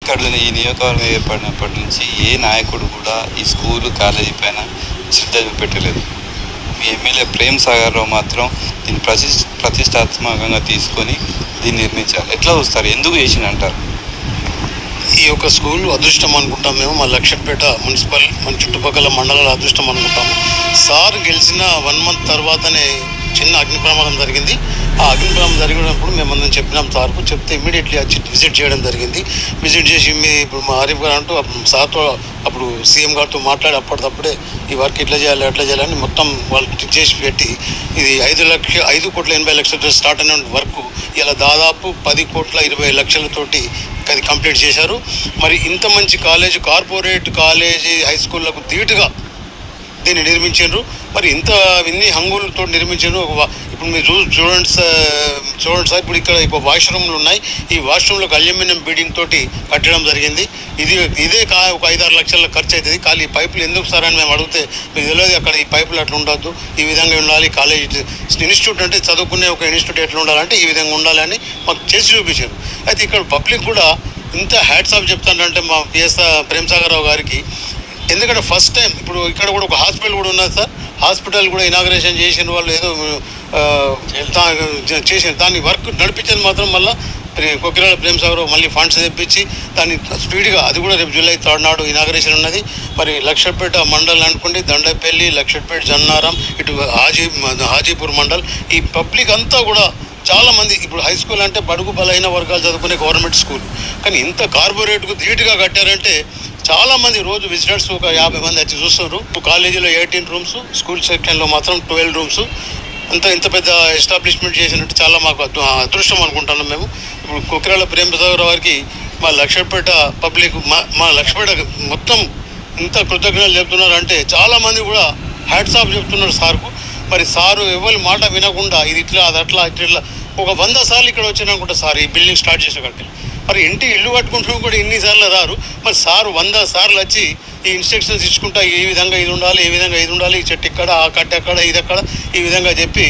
ఇక్కడ ఈ నియోజకవర్గం ఏర్పడినప్పటి నుంచి ఏ నాయకుడు కూడా ఈ స్కూలు కాలేజీ పైన శ్రద్ధ చూపెట్టలేదు. మీ ఎమ్మెల్యే ప్రేమ్ సాగర్రావు మాత్రం దీన్ని ప్రతిష్టాత్మకంగా తీసుకొని దీన్ని నిర్మించారు. ఎట్లా చూస్తారు, ఎందుకు చేసిందంటారు? ఈ యొక్క స్కూల్ అదృష్టం అనుకుంటాం మేము. మా లక్షపేట మున్సిపల్ మన చుట్టుపక్కల మండలాల అదృష్టం అనుకుంటాము. సార్ గెలిచిన 1 మంత్ తర్వాతనే చిన్న అగ్ని ప్రమాదం జరిగింది. ఆ అగ్ని ప్రమాదం జరిగినప్పుడు మేమందరం చెప్పినాం సార్కు. చెప్తే ఇమీడియట్లీ వచ్చి విజిట్ చేయడం జరిగింది. విజిట్ చేసి ఇప్పుడు మా ఆరిఫ్ గారు అంటూ సార్తో అప్పుడు సీఎం గారితో మాట్లాడి అప్పటికప్పుడే ఈ వర్క్ ఇట్లా చేయాలి అట్లా చేయాలని మొత్తం వాళ్ళు చేసి పెట్టి ఇది 5,80,00,000 స్టార్ట్ అయిన వర్క్ ఇలా దాదాపు 10,20,00,000 అది కంప్లీట్ చేశారు. మరి ఇంత మంచి కాలేజ్, కార్పొరేట్ కాలేజీ, హై స్కూళ్ళకు ధీటుగా దీన్ని నిర్మించారు. మరి ఇన్ని హంగులతో నిర్మించారు. ఇప్పుడు మీరు చూడండి సార్, ఇప్పుడు ఇక్కడ వాష్రూమ్లు ఉన్నాయి. ఈ వాష్రూమ్లకు అల్యూమినియం బీడింగ్ తోటి కట్టడం జరిగింది. ఇదే ఒక 5-6 లక్షల ఖర్చు అవుతుంది. ఖాళీ ఈ పైపులు ఎందుకు సార్ అని మేము అడిగితే మీకు తెలియదు, అక్కడ ఈ పైపులు అట్లా ఉండొద్దు, ఈ విధంగా ఉండాలి. కాలేజ్ ఇన్స్టిట్యూట్ అంటే చదువుకునే ఒక ఇన్స్టిట్యూట్ ఎట్లా ఉండాలంటే ఈ విధంగా ఉండాలని మాకు చేసి చూపించారు. అయితే ఇక్కడ పబ్లిక్ కూడా ఇంత హ్యాట్స్ ఆఫ్ చెప్తానంటే మా పిఎస్ ప్రేమ్ సాగర్రావు గారికి. ఎందుకంటే ఫస్ట్ టైం ఇప్పుడు ఇక్కడ కూడా ఒక హాస్పిటల్ కూడా ఉన్నది సార్. హాస్పిటల్ కూడా ఇనాగ్రేషన్ చేసిన వాళ్ళు ఏదో చేసిన దాన్ని వర్క్ నడిపించేది మాత్రం మళ్ళీ కొక్కిరాల ప్రేమ్ సాగర్రావు మళ్ళీ ఫండ్స్ తెప్పించి దాన్ని స్పీడ్గా, అది కూడా రేపు జూలై 3 నాడు ఇనాగ్రేషన్ ఉన్నది. మరి లక్షపేట మండల్ అనుకోండి, దండపల్లి, లక్షపేట, జన్నారం, ఇటు హాజీపూర్ మండల్, ఈ పబ్లిక్ అంతా కూడా చాలామంది ఇప్పుడు హై స్కూల్ అంటే బడుగు బలహీన వర్గాలు చదువుకునే గవర్నమెంట్ స్కూల్, కానీ ఇంత కార్పొరేట్కు ధీటుగా కట్టారంటే చాలామంది రోజు విజిటర్స్ ఒక 50 మంది వచ్చి చూస్తున్నారు. కాలేజీలో 18 రూమ్స్, స్కూల్ సెక్షన్లో మాత్రం 12 రూమ్స్. ఇంత పెద్ద ఎస్టాబ్లిష్మెంట్ చేసినట్టు చాలా మాకు అదృష్టం అనుకుంటున్నాం మేము. ఇప్పుడు కొక్కిరాల ప్రేమ్ సాగర్రావు గారికి మా లక్షపేట పబ్లిక్, మా లక్షపేట మొత్తం ఇంత కృతజ్ఞతలు చెప్తున్నారు. అంటే చాలామంది కూడా హ్యాట్స్ ఆఫ్ చెప్తున్నారు సార్కు. మరి సారు ఎవరి మాట వినకుండా ఇది ఇట్లా అది అట్లా ఇట్లా ఒక 100 సార్లు ఇక్కడ వచ్చాననుకుంటా సార్ ఈ బిల్డింగ్ స్టార్ట్ చేసిన కట్టి. మరి ఇల్లు కట్టుకుంటూ కూడా ఇన్నిసార్లు రారు. మరి సారు 100 సార్లు వచ్చి ఈ ఇన్స్ట్రక్షన్స్ ఇచ్చుకుంటా ఈ విధంగా ఇది ఉండాలి, ఈ విధంగా ఇది ఉండాలి, ఈ చెట్టు ఇక్కడ, ఆ కట్ట అక్కడ, ఇది అక్కడ, ఈ విధంగా చెప్పి